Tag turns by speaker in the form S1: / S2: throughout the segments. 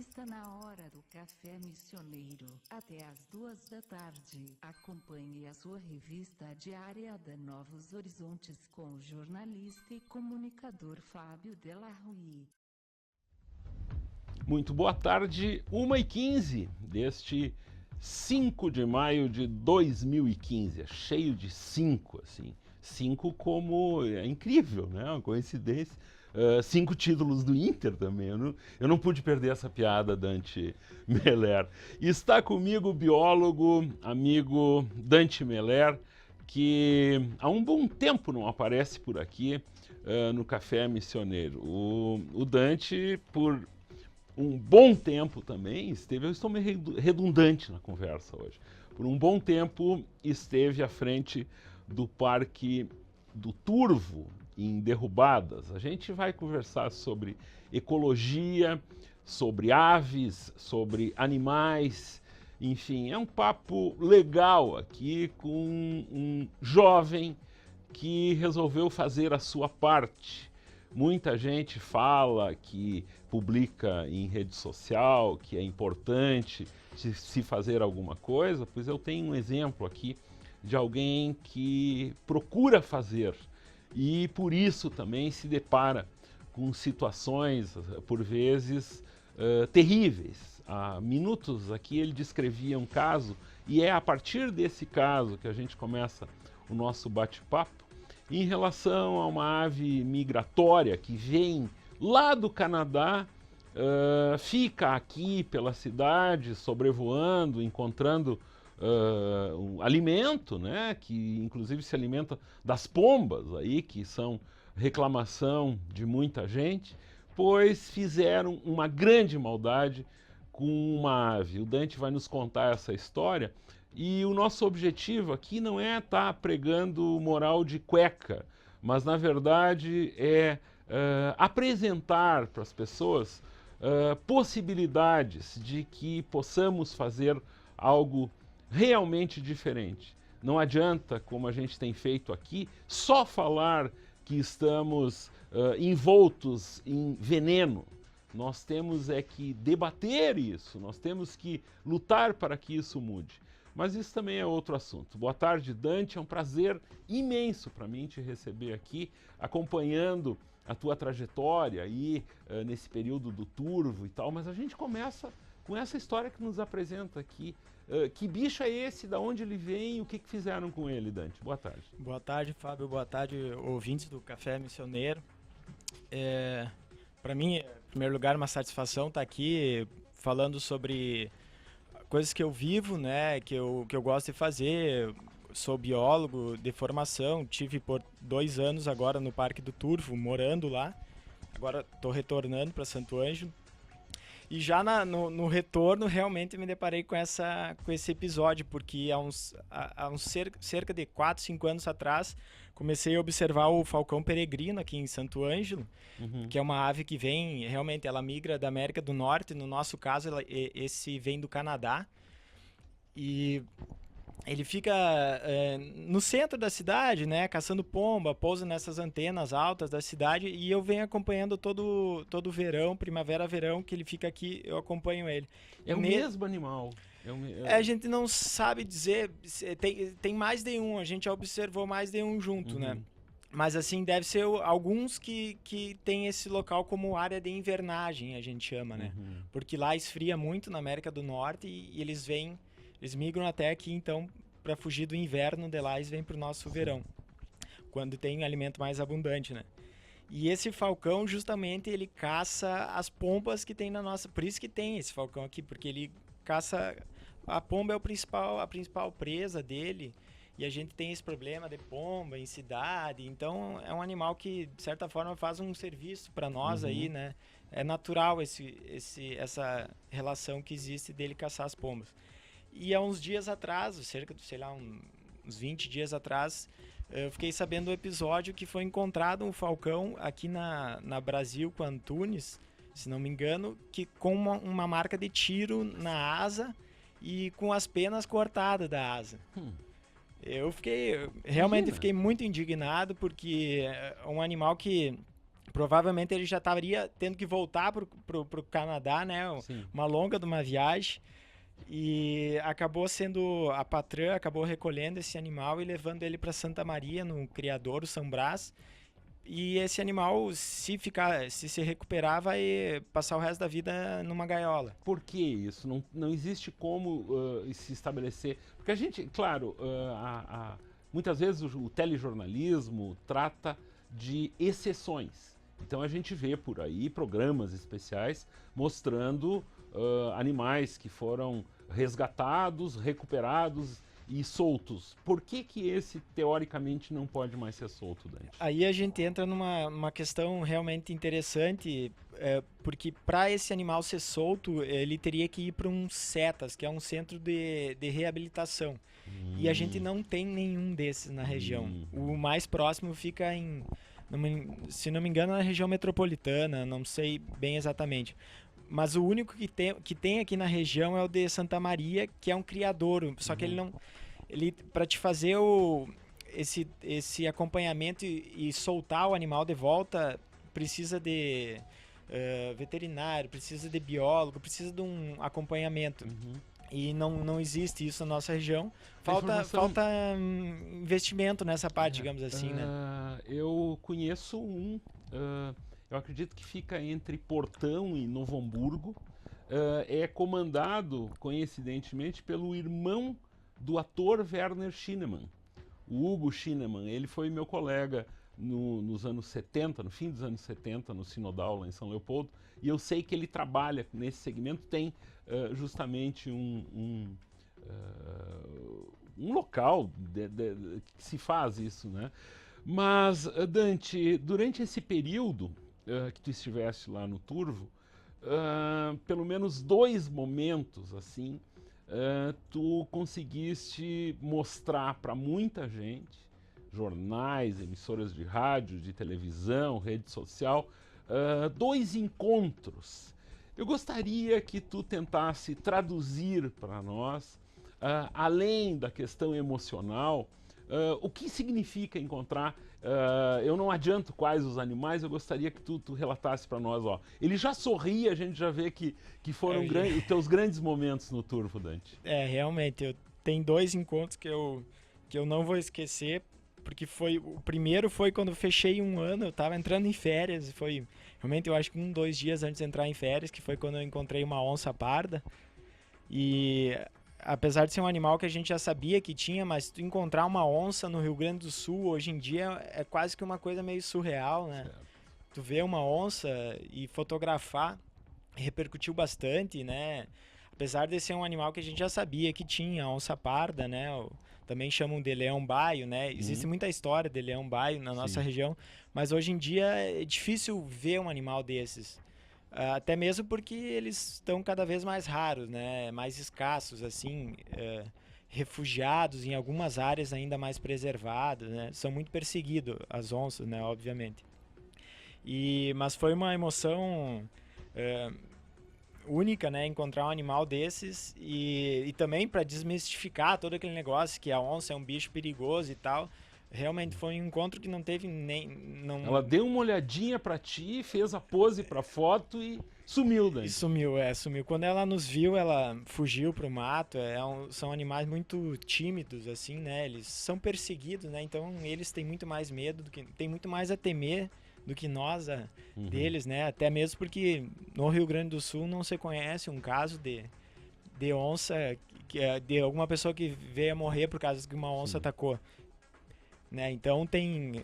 S1: Está na hora do Café Missioneiro, até às 2 da tarde. Acompanhe a sua revista diária da Novos Horizontes com o jornalista e comunicador Fábio Della Rui.
S2: Muito boa tarde, 1h15 deste 5 de maio de 2015. É cheio de 5, assim. 5 como... é incrível, né? Uma coincidência. 5 títulos do Inter também. Eu não pude perder essa piada, Dante Meller. E está comigo o biólogo, amigo Dante Meller, que há um bom tempo não aparece por aqui no Café Missioneiro. O Dante, por um bom tempo também, eu estou meio redundante na conversa hoje. Por um bom tempo esteve à frente do Parque do Turvo, em Derrubadas. A gente vai conversar sobre ecologia, sobre aves, sobre animais, enfim, é um papo legal aqui com um jovem que resolveu fazer a sua parte. Muita gente fala que publica em rede social, que é importante se fazer alguma coisa, pois eu tenho um exemplo aqui de alguém que procura fazer e por isso também se depara com situações, por vezes, terríveis. Há minutos aqui ele descrevia um caso e é a partir desse caso que a gente começa o nosso bate-papo em relação a uma ave migratória que vem lá do Canadá, fica aqui pela cidade, sobrevoando, encontrando um alimento, né, que inclusive se alimenta das pombas aí, que são reclamação de muita gente, pois fizeram uma grande maldade com uma ave. O Dante vai nos contar essa história e o nosso objetivo aqui não é estar pregando moral de cueca, mas na verdade é apresentar para as pessoas possibilidades de que possamos fazer algo realmente diferente. Não adianta, como a gente tem feito aqui, só falar que estamos envoltos em veneno. Nós temos é que debater isso, nós temos que lutar para que isso mude. Mas isso também é outro assunto. Boa tarde, Dante. É um prazer imenso para mim te receber aqui, acompanhando a tua trajetória aí nesse período do Turvo e tal. Mas a gente começa com essa história que nos apresenta aqui. Que bicho é esse? Da onde ele vem? E o que fizeram com ele, Dante? Boa tarde.
S3: Boa tarde, Fábio. Boa tarde, ouvintes do Café Missioneiro. Para mim, em primeiro lugar, uma satisfação estar aqui falando sobre coisas que eu vivo, né, que eu gosto de fazer. Sou biólogo de formação, tive por 2 anos agora no Parque do Turvo, morando lá. Agora estou retornando para Santo Ângelo. E já no retorno, realmente me deparei com esse episódio, porque há cerca de 4, 5 anos atrás, comecei a observar o falcão peregrino aqui em Santo Ângelo, que é uma ave que vem, realmente, ela migra da América do Norte, no nosso caso, esse vem do Canadá, e ele fica no centro da cidade, né, caçando pomba, pousa nessas antenas altas da cidade, e eu venho acompanhando todo verão, primavera, verão, que ele fica aqui, eu acompanho ele.
S2: É o mesmo animal?
S3: A gente não sabe dizer, tem mais de um, a gente já observou mais de um junto, né? Mas assim, deve ser alguns que tem esse local como área de invernagem, a gente chama, né? Porque lá esfria muito na América do Norte e eles migram até aqui, então, para fugir do inverno de lá, eles vêm para o nosso verão, quando tem alimento mais abundante, né? E esse falcão, justamente, ele caça as pombas que tem na nossa... Por isso que tem esse falcão aqui, porque ele caça... A pomba é a principal presa dele, e a gente tem esse problema de pomba em cidade, então é um animal que, de certa forma, faz um serviço para nós aí, né? É natural essa relação que existe dele caçar as pombas. E há uns dias atrás, cerca de, sei lá, uns 20 dias atrás, eu fiquei sabendo do episódio que foi encontrado um falcão aqui na Brasil com Antunes, se não me engano, que com uma marca de tiro na asa e com as penas cortadas da asa. Eu realmente fiquei muito indignado, porque é um animal que provavelmente ele já estaria tendo que voltar pro Canadá, né?
S2: Sim.
S3: Uma longa de uma viagem. E acabou sendo, a patrã acabou recolhendo esse animal e levando ele para Santa Maria, no criadouro São Brás. E esse animal, se recuperar, vai passar o resto da vida numa gaiola.
S2: Por que isso? Não existe como se estabelecer. Porque a gente, claro, muitas vezes o telejornalismo trata de exceções. Então a gente vê por aí programas especiais mostrando animais que foram resgatados, recuperados e soltos. Por que esse, teoricamente, não pode mais ser solto, Dante?
S3: Aí a gente entra numa questão realmente interessante, porque para esse animal ser solto, ele teria que ir para um CETAS, que é um centro de reabilitação. E a gente não tem nenhum desses na região. O mais próximo fica se não me engano, na região metropolitana, não sei bem exatamente. Mas o único que tem aqui na região é o de Santa Maria, que é um criadouro. Só que ele para te fazer esse acompanhamento e soltar o animal de volta, precisa de veterinário, precisa de biólogo, precisa de um acompanhamento. E não existe isso na nossa região. Falta investimento nessa parte, digamos assim, né?
S2: Eu conheço eu acredito que fica entre Portão e Novo Hamburgo. É comandado, coincidentemente, pelo irmão do ator Werner Schinemann, o Hugo Schinemann. Ele foi meu colega nos anos 70, no fim dos anos 70, no Sinodal, lá em São Leopoldo, e eu sei que ele trabalha nesse segmento, tem justamente um local que se faz isso, né? Mas, Dante, durante esse período que tu estivesse lá no Turvo, pelo menos 2 momentos, assim, tu conseguiste mostrar para muita gente, jornais, emissoras de rádio, de televisão, rede social, 2 encontros. Eu gostaria que tu tentasse traduzir para nós, além da questão emocional, o que significa encontrar. Eu não adianto quais os animais, eu gostaria que tu relatasse para nós. Ele já sorri, a gente já vê que foram os teus grandes momentos no Turvo, Dante.
S3: Realmente, tem 2 encontros que eu não vou esquecer, porque o primeiro foi quando eu fechei 1 ano, eu estava entrando em férias, foi realmente, eu acho que 2 dias antes de entrar em férias, que foi quando eu encontrei uma onça parda. E apesar de ser um animal que a gente já sabia que tinha, mas tu encontrar uma onça no Rio Grande do Sul hoje em dia é quase que uma coisa meio surreal, né? Certo. Tu vê uma onça e fotografar repercutiu bastante, né? Apesar de ser um animal que a gente já sabia que tinha, a onça parda, né? Também chamam de leão-baio, né? Existe muita história de leão-baio na nossa região, mas hoje em dia é difícil ver um animal desses. Até mesmo porque eles estão cada vez mais raros, né? Mais escassos, assim, refugiados em algumas áreas ainda mais preservadas, né? São muito perseguidos as onças, né? Obviamente. Mas foi uma emoção única, né? Encontrar um animal desses e também para desmistificar todo aquele negócio que a onça é um bicho perigoso e tal. Realmente foi um encontro que não teve
S2: Ela deu uma olhadinha pra ti, fez a pose pra foto e sumiu daí.
S3: E sumiu. Quando ela nos viu, ela fugiu pro mato. São animais muito tímidos, assim, né? Eles são perseguidos, né? Então eles têm muito mais medo, têm muito mais a temer do que nós deles, né? Até mesmo porque no Rio Grande do Sul não se conhece um caso de onça, de alguma pessoa que veio a morrer por causa que uma onça atacou. Né? Então tem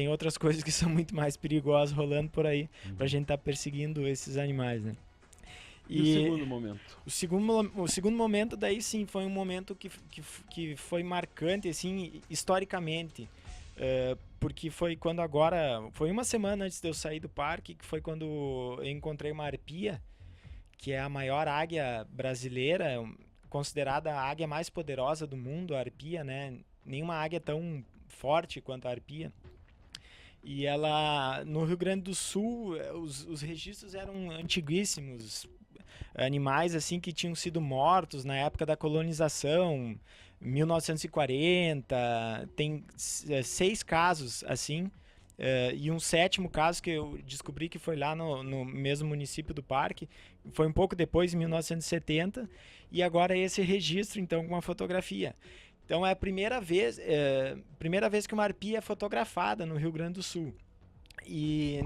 S3: outras coisas que são muito mais perigosas rolando por aí pra gente estar perseguindo esses animais, né?
S2: E o segundo momento?
S3: O segundo momento daí sim foi um momento que foi marcante assim, historicamente, porque foi quando foi 1 semana antes de eu sair do parque, que foi quando eu encontrei uma arpia, que é a maior águia brasileira, considerada a águia mais poderosa do mundo, a arpia, né? Nenhuma águia tão forte quanto a arpia. E ela, no Rio Grande do Sul, os registros eram antiguíssimos, animais assim que tinham sido mortos na época da colonização, 1940, tem 6 casos assim, E um sétimo caso que eu descobri que foi lá no mesmo município do parque, foi um pouco depois, em 1970, e agora esse registro, então, com uma fotografia. Então é a primeira vez que uma arpia é fotografada no Rio Grande do Sul. E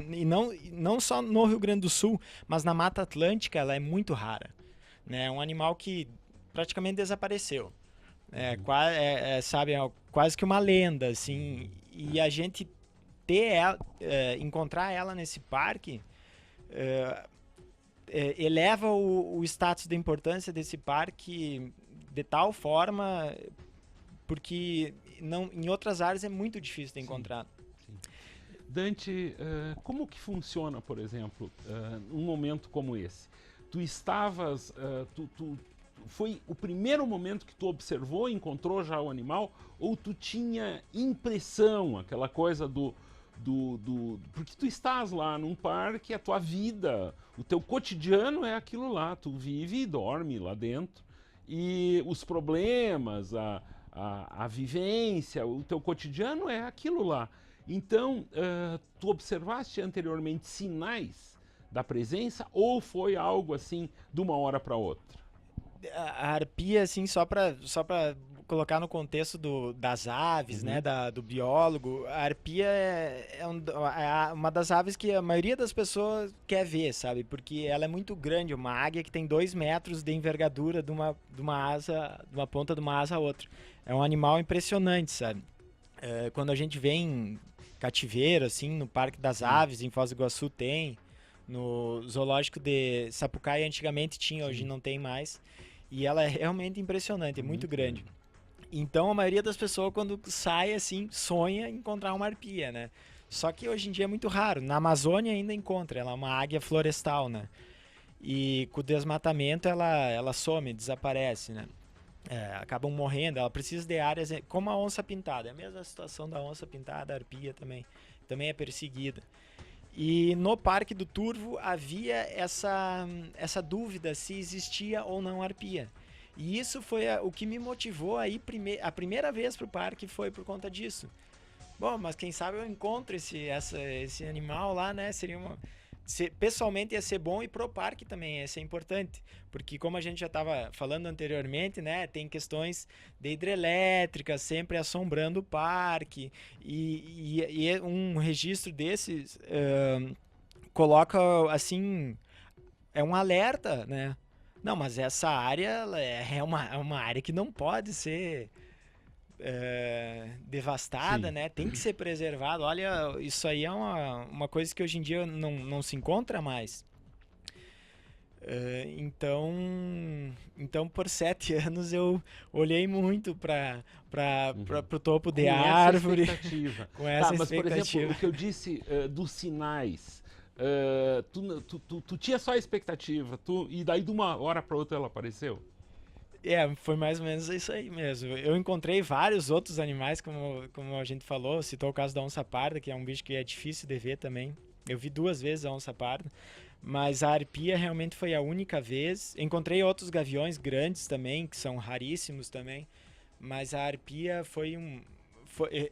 S3: não só no Rio Grande do Sul, mas na Mata Atlântica ela é muito rara. Né? É um animal que praticamente desapareceu. Sabe, é quase que uma lenda, assim. E a gente encontrar ela nesse parque eleva o status de importância desse parque de tal forma, porque em outras áreas é muito difícil de encontrar.
S2: Sim. Dante, como que funciona, por exemplo, num momento como esse? Tu estavas, foi o primeiro momento que tu observou, encontrou já o animal, ou tu tinha impressão, aquela coisa porque tu estás lá num parque, a tua vida, o teu cotidiano é aquilo lá, tu vive e dorme lá dentro, e os problemas, a vivência, o teu cotidiano é aquilo lá. Então, tu observaste anteriormente sinais da presença, ou foi algo assim de uma hora para outra?
S3: A arpia, assim, só para colocar no contexto das aves, né, do biólogo, a arpia é uma das aves que a maioria das pessoas quer ver, sabe? Porque ela é muito grande, uma águia que tem 2 metros de envergadura de uma asa, de uma ponta de uma asa a outra. É um animal impressionante, sabe? Quando a gente vê em cativeiro, assim, no Parque das Aves, em Foz do Iguaçu tem, no Zoológico de Sapucaí antigamente tinha, hoje não tem mais. E ela é realmente impressionante, é muito grande. Então a maioria das pessoas quando sai assim, sonha em encontrar uma arpia, né? Só que hoje em dia é muito raro. Na Amazônia ainda encontra, ela é uma águia florestal, né? E com o desmatamento ela some, desaparece, né? Acabam morrendo, ela precisa de áreas, como a onça-pintada, é a mesma situação da onça-pintada, a arpia também é perseguida. E no Parque do Turvo havia essa dúvida se existia ou não arpia. E isso foi o que me motivou a ir a primeira vez para o parque, foi por conta disso. Bom, mas quem sabe eu encontro esse animal lá, né? Pessoalmente ia ser bom, e pro parque também ia ser importante, porque como a gente já estava falando anteriormente, né, tem questões de hidrelétrica sempre assombrando o parque, e um registro desses coloca assim, é um alerta, né? Não, mas essa área ela é uma área que não pode ser devastada, né? Tem que ser preservado. Olha, isso aí é uma coisa que hoje em dia não se encontra mais. Então, por 7 anos eu olhei muito para o topo de árvore.
S2: Com essa expectativa. Mas, por exemplo, o que eu disse dos sinais, tu tinha só a expectativa, e daí de uma hora para outra ela apareceu?
S3: Foi mais ou menos isso aí mesmo. Eu encontrei vários outros animais, como a gente falou, citou o caso da onça parda, que é um bicho que é difícil de ver também. Eu vi 2 vezes a onça parda, mas a arpia realmente foi a única vez. Encontrei outros gaviões grandes também, que são raríssimos também, mas a arpia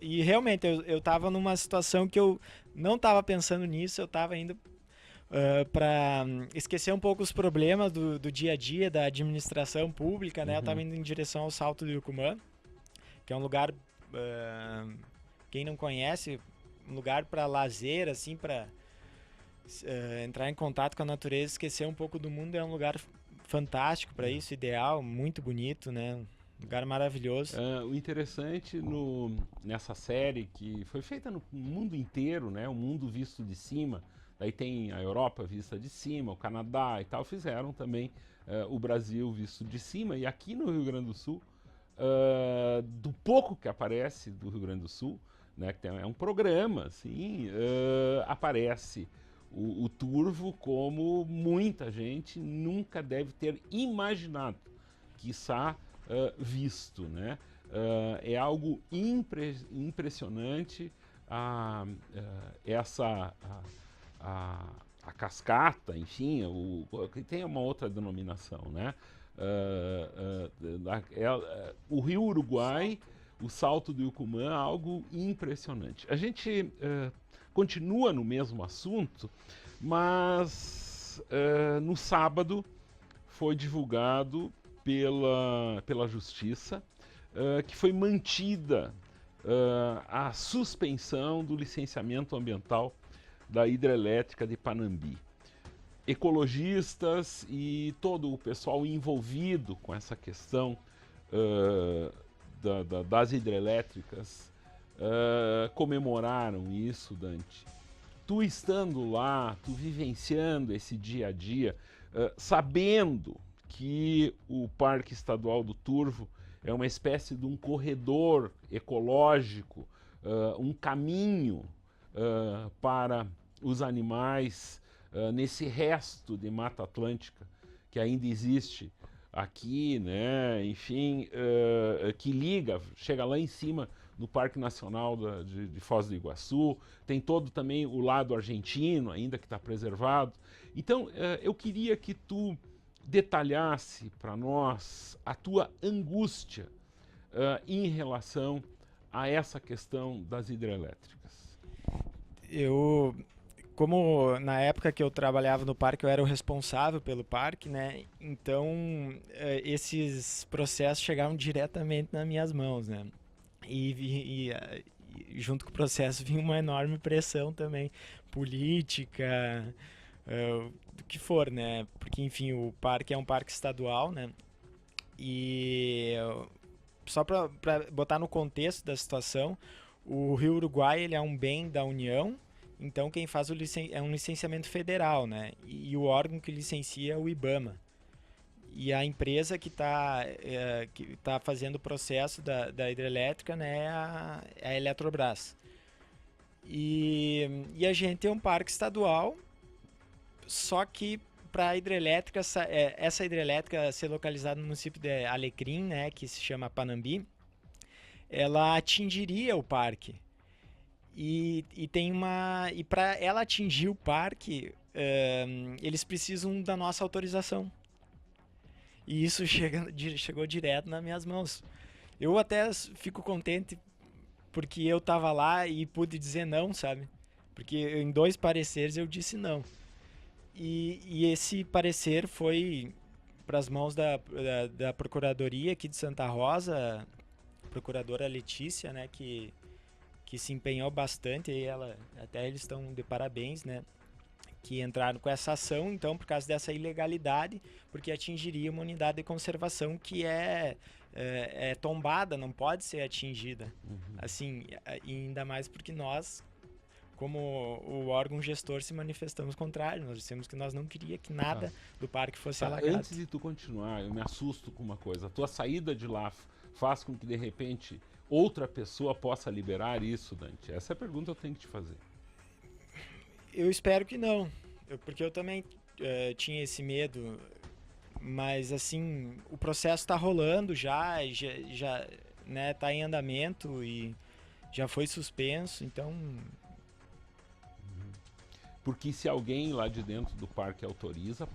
S3: e realmente eu estava numa situação que eu não estava pensando nisso, eu estava indo para esquecer um pouco os problemas do dia a dia, da administração pública, né? Eu estava indo em direção ao Salto do Yucumã, que é um lugar, quem não conhece, um lugar para lazer, assim, para entrar em contato com a natureza, esquecer um pouco do mundo. É um lugar fantástico para isso, ideal, muito bonito, né? Um lugar maravilhoso.
S2: O interessante nessa série, que foi feita no mundo inteiro, né? O mundo visto de cima. Daí tem a Europa vista de cima, o Canadá e tal, fizeram também o Brasil visto de cima. E aqui no Rio Grande do Sul, do pouco que aparece do Rio Grande do Sul, né, que é um programa, assim, aparece o turvo como muita gente nunca deve ter imaginado, quiçá visto, né? É algo impressionante a cascata, enfim, que tem uma outra denominação, né? O Rio Uruguai, o Salto do Yucumã, algo impressionante. A gente continua no mesmo assunto, mas no sábado foi divulgado pela Justiça que foi mantida a suspensão do licenciamento ambiental da hidrelétrica de Panambi. Ecologistas e todo o pessoal envolvido com essa questão das hidrelétricas comemoraram isso, Dante. Tu estando lá, tu vivenciando esse dia a dia, sabendo que o Parque Estadual do Turvo é uma espécie de um corredor ecológico, um caminho para os animais nesse resto de Mata Atlântica que ainda existe aqui, né? Enfim, que liga, chega lá em cima no Parque Nacional de Foz do Iguaçu, tem todo também o lado argentino ainda que está preservado. Então, eu queria que tu detalhasse para nós a tua angústia em relação a essa questão das hidrelétricas.
S3: Como na época que eu trabalhava no parque, eu era o responsável pelo parque, né? Então, esses processos chegavam diretamente nas minhas mãos, né? E junto com o processo vinha uma enorme pressão também, política, do que for, né? Porque, enfim, o parque é um parque estadual, né? E só para botar no contexto da situação, o Rio Uruguai ele é um bem da União. Então, quem faz é um licenciamento federal, né? E o órgão que licencia é o IBAMA. E a empresa que tá fazendo o processo da hidrelétrica, né, é a Eletrobras. E a gente é um parque estadual, só que para a hidrelétrica, essa hidrelétrica ser localizada no município de Alecrim, né, que se chama Panambi, ela atingiria o parque. E para ela atingir o parque, eles precisam da nossa autorização. E isso chegou direto nas minhas mãos. Eu até fico contente porque eu estava lá e pude dizer não, sabe? Porque em 2 pareceres eu disse não. E esse parecer foi para as mãos da Procuradoria aqui de Santa Rosa, a procuradora Letícia, né, que se empenhou bastante, e até eles estão de parabéns, né, que entraram com essa ação, então, por causa dessa ilegalidade, porque atingiria uma unidade de conservação que é tombada, não pode ser atingida. Uhum. Assim, e ainda mais porque nós, como o órgão gestor, se manifestamos contrário. Nós dissemos que nós não queríamos que nada do parque fosse alagado.
S2: Antes de tu continuar, eu me assusto com uma coisa. A tua saída de lá faz com que, de repente, outra pessoa possa liberar isso, Dante? Essa é a pergunta que eu tenho que te fazer.
S3: Eu espero que não, porque eu também tinha esse medo, mas assim, o processo está rolando já né, tá em andamento e já foi suspenso, então...
S2: Porque se alguém lá de dentro do parque autoriza,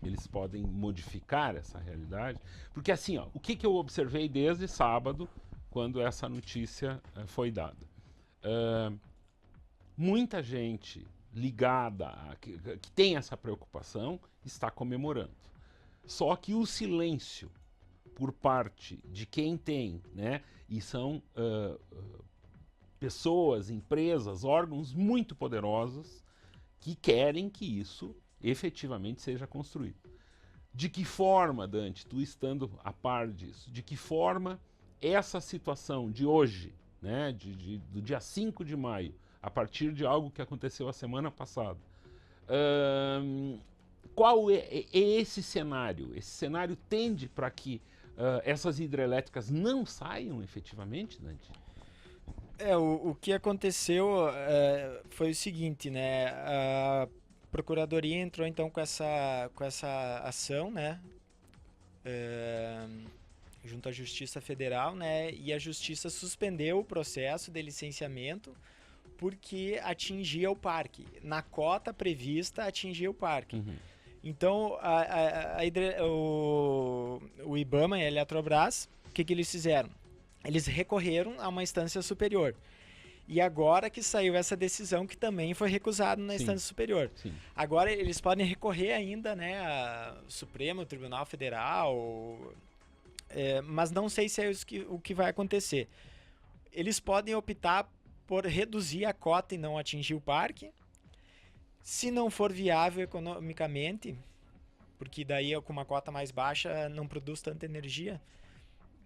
S2: eles podem modificar essa realidade. Porque assim, ó, o que eu observei desde sábado, quando essa notícia foi dada? Muita gente ligada, que tem essa preocupação, está comemorando. Só que o silêncio por parte de quem tem, né, e são pessoas, empresas, órgãos muito poderosos que querem que isso efetivamente seja construído. De que forma, Dante, tu estando a par disso, de que forma essa situação de hoje, né, do dia 5 de maio, a partir de algo que aconteceu a semana passada, qual é esse cenário? Esse cenário tende para que essas hidrelétricas não saiam efetivamente, Dante?
S3: O que aconteceu foi o seguinte, né? A Procuradoria entrou então com essa ação, né? Junto à Justiça Federal, né? E a Justiça suspendeu o processo de licenciamento porque atingia o parque. Na cota prevista, atingia o parque. Uhum. Então, o IBAMA e a Eletrobras, o que eles fizeram? Eles recorreram a uma instância superior. E agora que saiu essa decisão, que também foi recusada na instância superior.
S2: Sim.
S3: Agora eles podem recorrer ainda, né, ao Supremo Tribunal Federal, mas não sei se é o que vai acontecer. Eles podem optar por reduzir a cota e não atingir o parque. Se não for viável economicamente, porque daí com uma cota mais baixa não produz tanta energia,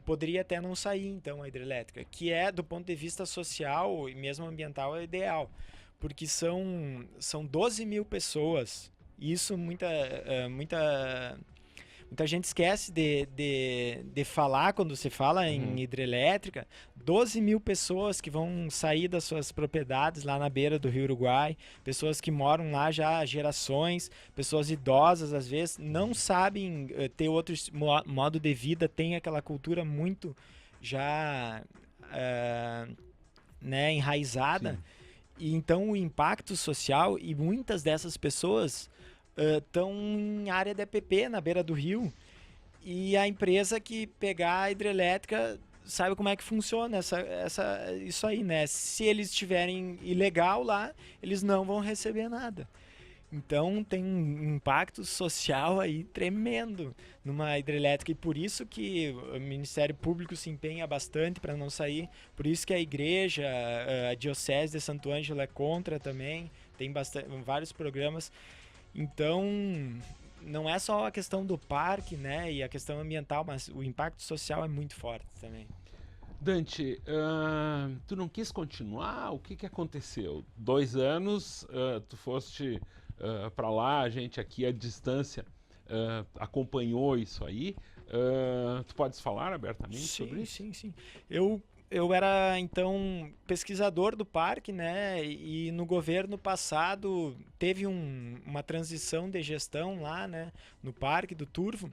S3: poderia até não sair, então, a hidrelétrica, que é, do ponto de vista social e mesmo ambiental, é ideal, porque são 12 mil pessoas, e isso muita gente esquece de falar quando se fala em hidrelétrica. 12 mil pessoas que vão sair das suas propriedades lá na beira do Rio Uruguai, pessoas que moram lá já há gerações, pessoas idosas às vezes, não sabem ter outro modo de vida, tem aquela cultura muito já né, enraizada. Sim. E então o impacto social, e muitas dessas pessoas estão em área de EPP, na beira do rio, e a empresa que pegar a hidrelétrica sabe como é que funciona isso aí, né? Se eles estiverem ilegal lá, eles não vão receber nada. Então tem um impacto social aí tremendo numa hidrelétrica, e por isso que o Ministério Público se empenha bastante para não sair, por isso que a igreja, a Diocese de Santo Ângelo é contra também, tem vários programas. Então, não é só a questão do parque, né, e a questão ambiental, mas o impacto social é muito forte também.
S2: Dante, tu não quis continuar? O que aconteceu? 2 anos, tu foste para lá, a gente aqui à distância acompanhou isso aí. Tu podes falar abertamente sobre isso?
S3: Sim. Eu era, então, pesquisador do parque, né? E no governo passado teve uma transição de gestão lá, né? No parque do Turvo.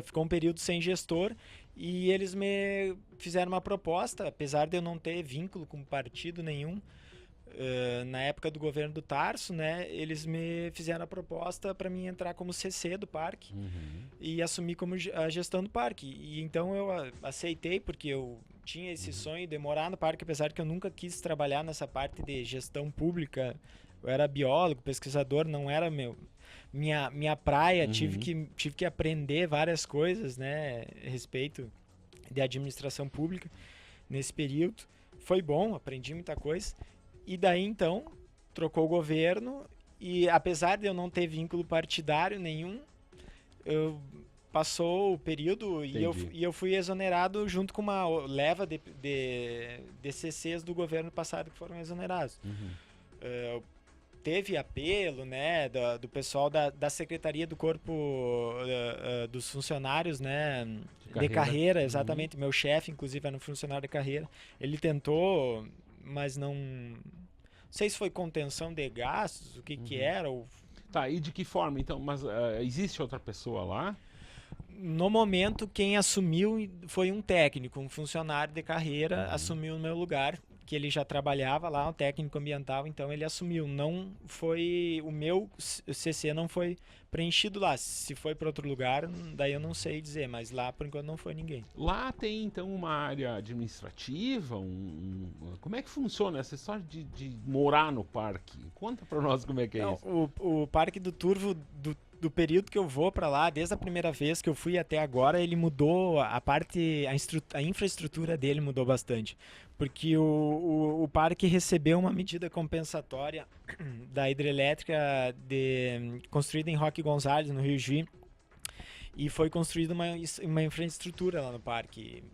S3: Ficou um período sem gestor e eles me fizeram uma proposta, apesar de eu não ter vínculo com partido nenhum. Na época do governo do Tarso, né? Eles me fizeram a proposta para mim entrar como CC do parque e assumir como a gestão do parque. E então eu aceitei, porque eu tinha esse sonho de morar no parque, apesar que eu nunca quis trabalhar nessa parte de gestão pública. Eu era biólogo, pesquisador, não era minha praia. Tive que aprender várias coisas, né, a respeito de administração pública nesse período. Foi bom, aprendi muita coisa. E daí, então, trocou o governo e, apesar de eu não ter vínculo partidário nenhum, passou o período e eu fui exonerado junto com uma leva de CCs do governo passado que foram exonerados. Teve apelo, né, do pessoal da Secretaria do Corpo dos Funcionários, né, de carreira, exatamente. Meu chefe, inclusive, era um funcionário de carreira. Ele tentou, mas não sei se foi contenção de gastos, o que era.
S2: Tá, e de que forma, então? Mas existe outra pessoa lá?
S3: No momento, quem assumiu foi um técnico, um funcionário de carreira, assumiu no meu lugar, que ele já trabalhava lá, um técnico ambiental, então ele assumiu. Não foi, o meu CC não foi preenchido lá. Se foi para outro lugar, daí eu não sei dizer, mas lá por enquanto não foi ninguém.
S2: Lá tem então uma área administrativa, como é que funciona essa história de morar no parque? Conta para nós como é que é isso.
S3: O Parque do Turvo, do período que eu vou para lá, desde a primeira vez que eu fui até agora, ele mudou a infraestrutura dele mudou bastante, porque o parque recebeu uma medida compensatória da hidrelétrica construída em Roque Gonzalez, no Rio Juí, e foi construída uma infraestrutura lá no parque.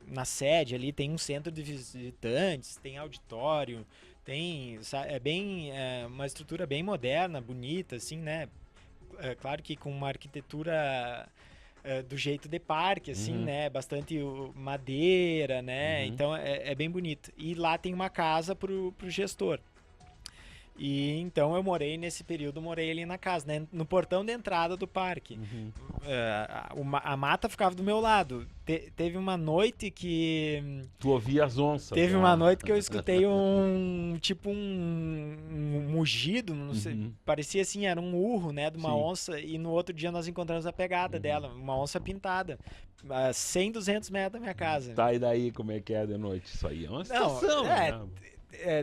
S3: Na sede ali tem um centro de visitantes, tem auditório, uma estrutura bem moderna, bonita, assim, né? Claro que com uma arquitetura do jeito de parque, assim, né? Bastante madeira, né? Então é bem bonito. E lá tem uma casa pro gestor. E então eu morei nesse período, morei ali na casa, né? No portão de entrada do parque. A mata ficava do meu lado. Teve uma noite que...
S2: Tu ouvia as onças.
S3: Teve uma noite que eu escutei um mugido, não sei, parecia assim, era um urro, né, de uma onça, e no outro dia nós encontramos a pegada dela, uma onça pintada, a 100, 200 metros da minha casa.
S2: Tá, e daí como é que é de noite? Isso aí é uma situação, né?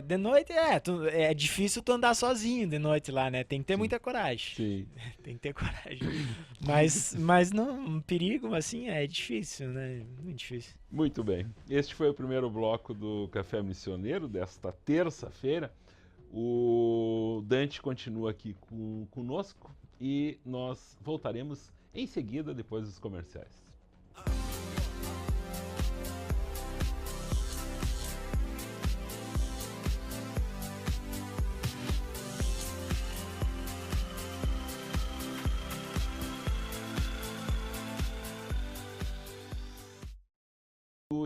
S3: De noite é difícil tu andar sozinho de noite lá, né? Tem que ter muita coragem.
S2: Sim.
S3: Tem que ter coragem. Mas não, um perigo assim é difícil, né? Muito difícil.
S2: Muito bem. Este foi o primeiro bloco do Café Missioneiro desta terça-feira. O Dante continua aqui conosco e nós voltaremos em seguida, depois dos comerciais.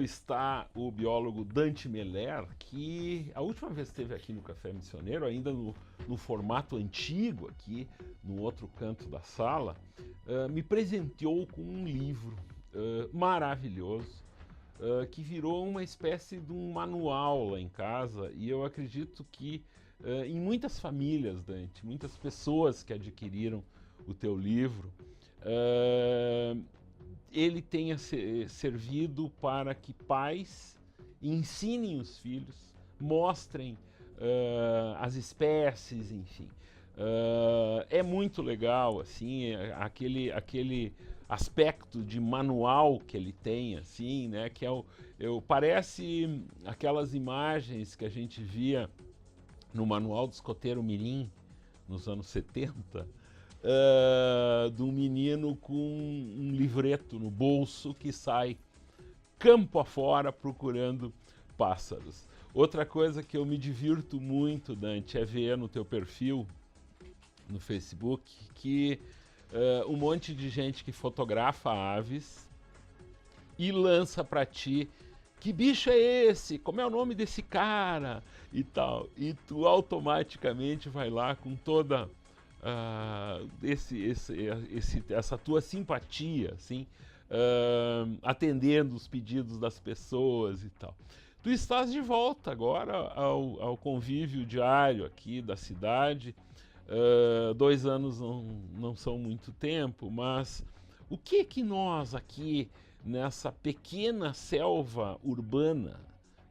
S2: Está o biólogo Dante Meller, que a última vez esteve aqui no Café Missioneiro, ainda no formato antigo aqui, no outro canto da sala, me presenteou com um livro maravilhoso, que virou uma espécie de um manual lá em casa, e eu acredito que em muitas famílias, Dante, muitas pessoas que adquiriram o teu livro, ele tenha servido para que pais ensinem os filhos, mostrem as espécies, enfim. É muito legal, assim, aquele aspecto de manual que ele tem, assim, né, que parece aquelas imagens que a gente via no Manual do Escoteiro Mirim, nos anos 70, de um menino com um livreto no bolso que sai campo afora procurando pássaros. Outra coisa que eu me divirto muito, Dante, é ver no teu perfil no Facebook que um monte de gente que fotografa aves e lança para ti: que bicho é esse? Como é o nome desse cara? E tal. E tu automaticamente vai lá com toda essa tua simpatia, assim, atendendo os pedidos das pessoas e tal. Tu estás de volta agora ao convívio diário aqui da cidade. 2 anos não são muito tempo, mas o que nós aqui nessa pequena selva urbana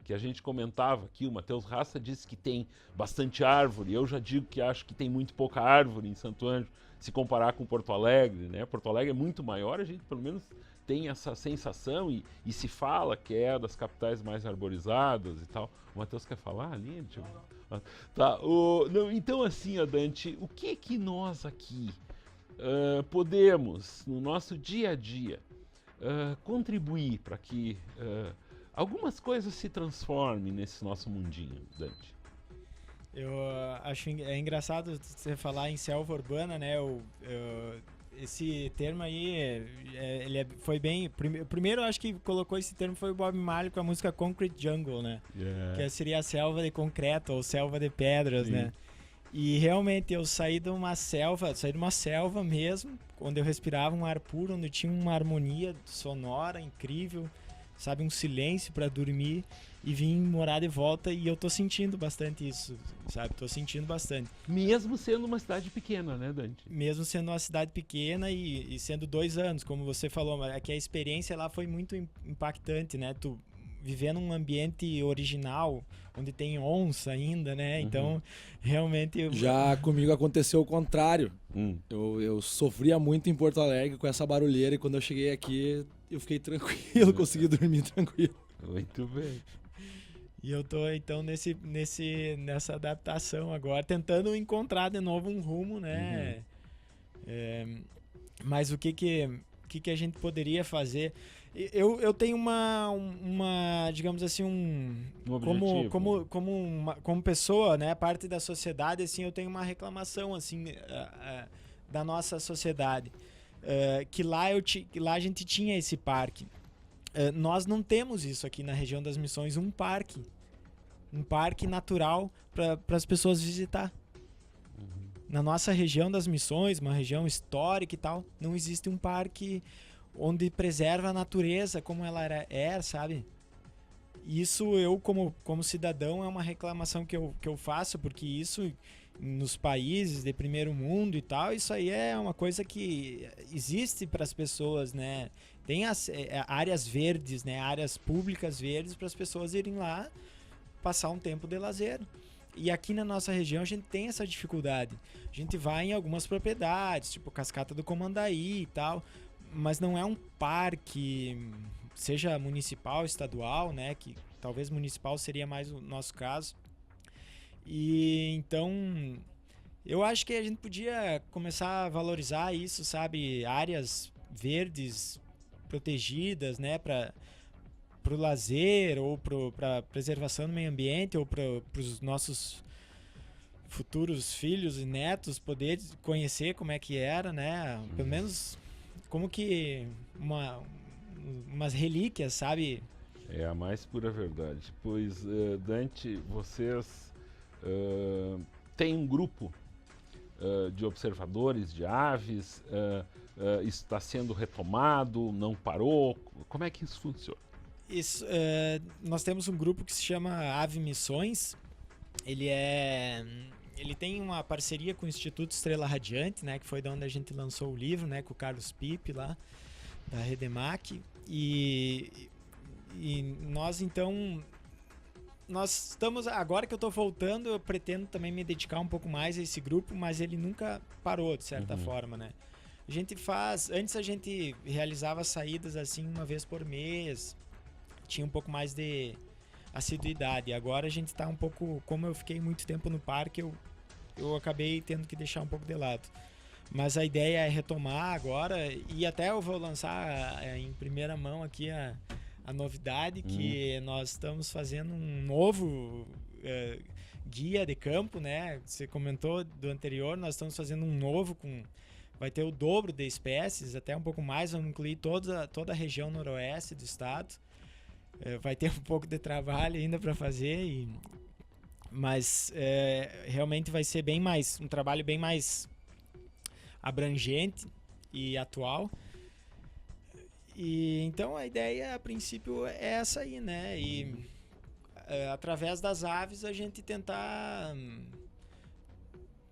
S2: que a gente comentava aqui, o Matheus Raça disse que tem bastante árvore, eu já digo que acho que tem muito pouca árvore em Santo Ângelo, se comparar com Porto Alegre, né? Porto Alegre é muito maior, a gente pelo menos tem essa sensação e se fala que é das capitais mais arborizadas e tal. O Matheus quer falar ali? Tá, então assim, Dante, o que nós aqui podemos, no nosso dia a dia, contribuir para que algumas coisas se transformem nesse nosso mundinho, Dante?
S3: Eu acho engraçado você falar em selva urbana, né? Esse termo aí, foi bem... Primeiro, eu acho que colocou esse termo foi o Bob Marley com a música Concrete Jungle, né? Yeah. Que seria a selva de concreto ou selva de pedras, né? E realmente eu saí de uma selva mesmo, onde eu respirava um ar puro, onde tinha uma harmonia sonora incrível, sabe, um silêncio para dormir, e vim morar de volta, e eu tô sentindo bastante isso, sabe, tô sentindo bastante.
S2: Mesmo sendo uma cidade pequena, né, Dante?
S3: Mesmo sendo uma cidade pequena e sendo 2 anos, como você falou, é que a experiência lá foi muito impactante, né, tu viver num ambiente original, onde tem onça ainda, né, então, realmente...
S4: Já comigo aconteceu o contrário. Eu sofria muito em Porto Alegre com essa barulheira, e quando eu cheguei aqui, eu fiquei tranquilo, consegui dormir tranquilo.
S2: Muito bem.
S3: E eu tô, então, nessa adaptação agora, tentando encontrar de novo um rumo, né? Mas o que a gente poderia fazer? Eu tenho uma digamos assim, um objetivo. Como pessoa, né? Parte da sociedade, assim, eu tenho uma reclamação, assim, da nossa sociedade. Que lá a gente tinha esse parque. Nós não temos isso aqui na região das Missões, um parque natural para as pessoas visitar. na nossa região das Missões, uma região histórica e tal, não existe um parque onde preserva a natureza como ela era, sabe? Isso eu, como cidadão, é uma reclamação que eu faço, porque isso nos países de primeiro mundo e tal, isso aí é uma coisa que existe para as pessoas, né? Tem as áreas verdes, né? Áreas públicas verdes para as pessoas irem lá passar um tempo de lazer. E aqui na nossa região a gente tem essa dificuldade. A gente vai em algumas propriedades, tipo Cascata do Comandaí e tal, mas não é um parque, seja municipal, estadual, né? Que talvez municipal seria mais o nosso caso. E então eu acho que a gente podia começar a valorizar isso, sabe? Áreas verdes protegidas, né? Para o lazer ou para preservação do meio ambiente ou para os nossos futuros filhos e netos poder conhecer como é que era, né? Pelo menos como que umas relíquias, sabe?
S2: É a mais pura verdade. Pois, Dante, vocês têm um grupo de observadores de aves, está sendo retomado, não parou? Como é que isso funciona?
S3: Nós temos um grupo que se chama Ave Missões. Ele tem uma parceria com o Instituto Estrela Radiante, né, que foi de onde a gente lançou o livro, né, com o Carlos Pipe lá da Redemac, e nós então nós estamos, agora que eu estou voltando, eu pretendo também me dedicar um pouco mais a esse grupo, mas ele nunca parou de certa forma, né? A gente antes a gente realizava saídas assim uma vez por mês, tinha um pouco mais de assiduidade. Agora a gente está um pouco, como eu fiquei muito tempo no parque, eu acabei tendo que deixar um pouco de lado. Mas a ideia é retomar agora, e até eu vou lançar em primeira mão aqui a novidade, que nós estamos fazendo um novo guia de campo, né? Você comentou do anterior, nós estamos fazendo um novo, vai ter o dobro de espécies, até um pouco mais, vamos incluir toda a região noroeste do estado. Vai ter um pouco de trabalho ainda para fazer, mas realmente vai ser um trabalho bem mais abrangente e atual. E então a ideia a princípio é essa aí, né? E através das aves a gente tentar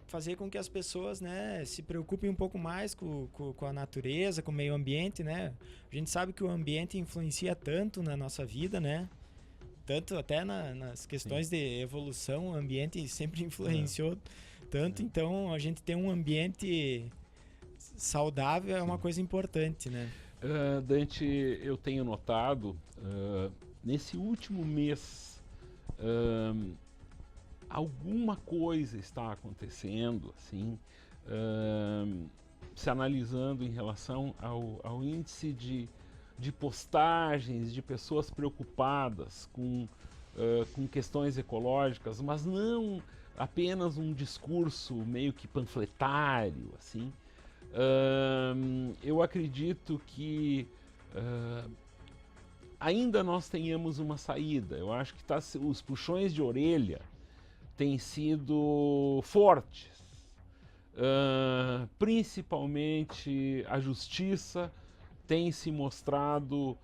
S3: fazer com que as pessoas, né, se preocupem um pouco mais com a natureza, com o meio ambiente, né? A gente sabe que o ambiente influencia tanto na nossa vida, né? Tanto até nas questões de evolução, o ambiente sempre influenciou tanto. Então a gente ter um ambiente saudável é uma coisa importante, né?
S2: Dante, eu tenho notado nesse último mês alguma coisa está acontecendo, assim, se analisando em relação ao índice de postagens de pessoas preocupadas com questões ecológicas, mas não apenas um discurso meio que panfletário, assim. Eu acredito que ainda nós tenhamos uma saída. Eu acho que os puxões de orelha têm sido fortes. Principalmente a justiça tem se mostrado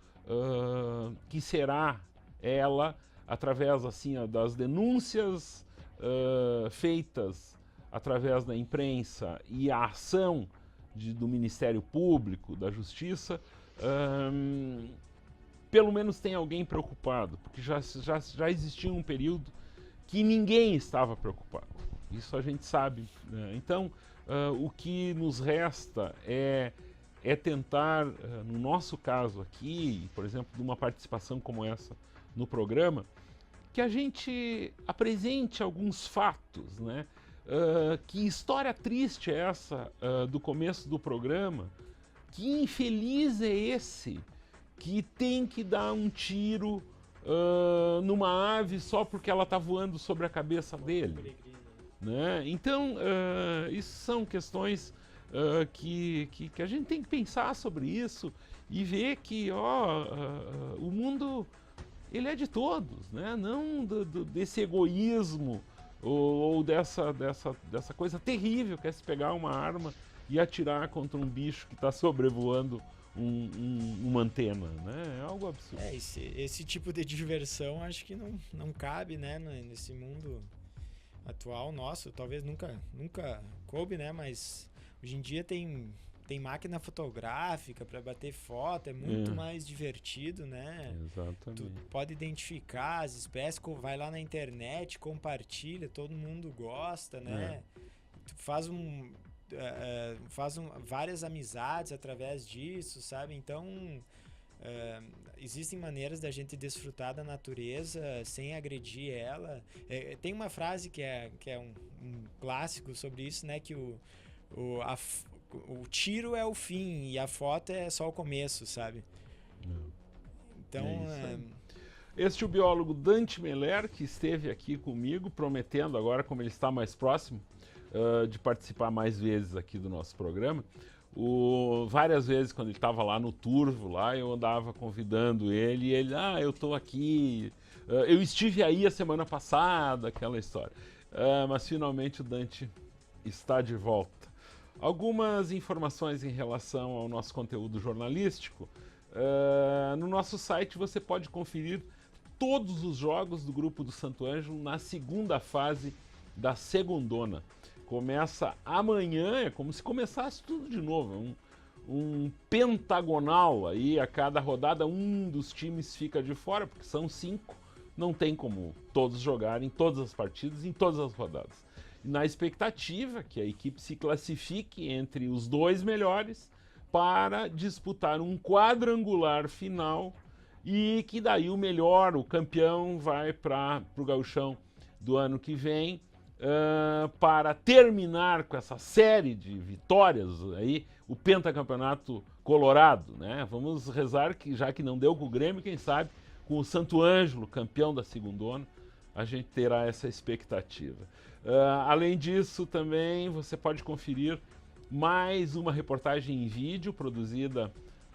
S2: que será ela, através assim, das denúncias feitas através da imprensa e a ação do Ministério Público, da Justiça, pelo menos tem alguém preocupado, porque já existia um período que ninguém estava preocupado. Isso a gente sabe, né? Então, o que nos resta é tentar, no nosso caso aqui, por exemplo, de uma participação como essa no programa, que a gente apresente alguns fatos, né? Que história triste é essa do começo do programa? Que infeliz é esse que tem que dar um tiro numa ave só porque ela está voando sobre a cabeça dele? Né? Então, isso são questões que a gente tem que pensar sobre isso e ver que o mundo ele é de todos, né? Não desse egoísmo ou dessa coisa terrível que é se pegar uma arma e atirar contra um bicho que está sobrevoando uma antena, né? É algo absurdo.
S3: Esse tipo de diversão acho que não cabe, né, nesse mundo atual nosso. Talvez nunca coube, né? Mas hoje em dia tem máquina fotográfica para bater foto, é muito mais divertido, né?
S2: Exatamente.
S3: Tu pode identificar as espécies, vai lá na internet, compartilha, todo mundo gosta, né? Tu faz várias amizades através disso, sabe? Então, existem maneiras da gente desfrutar da natureza sem agredir ela. Tem uma frase que é um clássico sobre isso, né? Que o tiro é o fim e a foto é só o começo, sabe? Então,
S2: este é o biólogo Dante Meller, que esteve aqui comigo, prometendo agora, como ele está mais próximo, de participar mais vezes aqui do nosso programa. Várias vezes, quando ele estava lá no Turvo, lá, eu andava convidando ele, e ele, eu estou aqui, eu estive aí a semana passada, aquela história. Mas finalmente o Dante está de volta. Algumas informações em relação ao nosso conteúdo jornalístico. No nosso site você pode conferir todos os jogos do Grupo do Santo Ângelo na segunda fase da Segundona. Começa amanhã, é como se começasse tudo de novo. Um pentagonal aí, a cada rodada um dos times fica de fora, porque são 5, não tem como todos jogarem todas as partidas em todas as rodadas. Na expectativa que a equipe se classifique entre os 2 melhores para disputar um quadrangular final e que daí o campeão vai para o Gauchão do ano que vem, para terminar com essa série de vitórias aí, o pentacampeonato colorado, né? Vamos rezar que, já que não deu com o Grêmio, quem sabe com o Santo Ângelo, campeão da Segundona, a gente terá essa expectativa. Além disso, também você pode conferir mais uma reportagem em vídeo produzida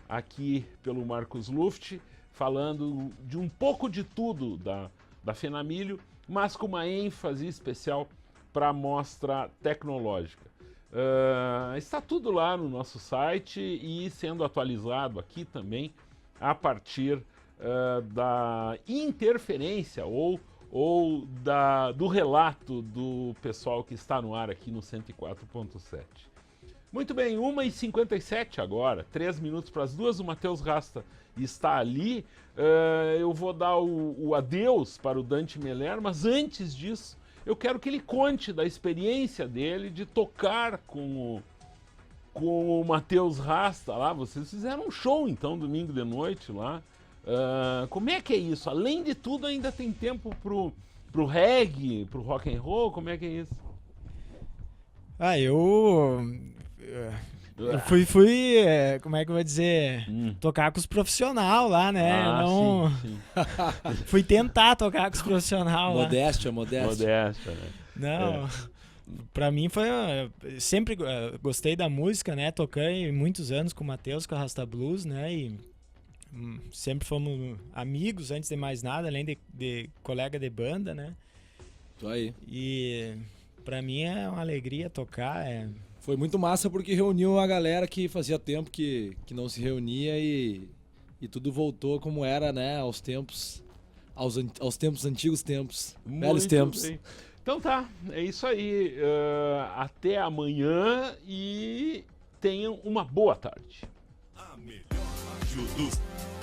S2: aqui pelo Marcos Luft, falando de um pouco de tudo da Fenamilho, mas com uma ênfase especial para a mostra tecnológica. Está tudo lá no nosso site e sendo atualizado aqui também a partir da interferência ou do relato do pessoal que está no ar aqui no 104.7. Muito bem, 1h57 agora, 3 minutos para as 2, o Matheus Rasta está ali. Eu vou dar o adeus para o Dante Meller, mas antes disso, eu quero que ele conte da experiência dele de tocar com o Matheus Rasta lá. Vocês fizeram um show, então, domingo de noite lá. Como é que é isso? Além de tudo, ainda tem tempo pro reggae, pro rock and roll? Como é que é isso?
S3: Eu fui como é que eu vou dizer, tocar com os profissionais lá, né?
S2: Sim.
S3: Fui tentar tocar com os profissionais lá.
S4: Modéstia,
S2: né?
S3: Não, pra mim foi... Sempre gostei da música, né? Toquei muitos anos com o Matheus, com a Rasta Blues, né? E sempre fomos amigos, antes de mais nada, além de colega de banda, né?
S4: Tô aí.
S3: E pra mim é uma alegria tocar,
S4: Foi muito massa porque reuniu a galera que fazia tempo que não se reunia e tudo voltou como era, né? Aos tempos antigos tempos, velhos tempos.
S2: Bem. Então tá, é isso aí. Até amanhã e tenham uma boa tarde.
S5: A melhor rádio do...